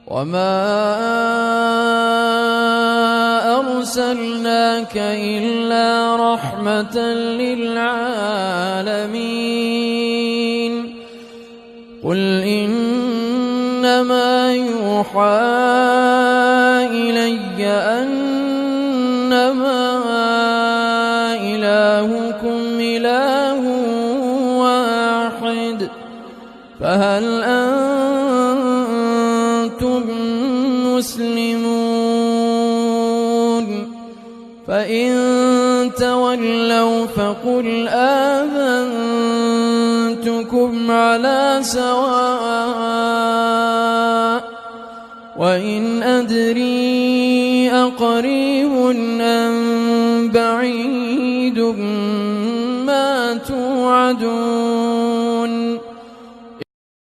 وما أرسلناك إلا رحمة للعالمين قل إنما يوحى إلي أنما إلهكم إله واحد فهل أنتم مسلمون فإن تولوا فقل آذنتكم على سواء وإن أدري أقريب أم بعيد ما توعدون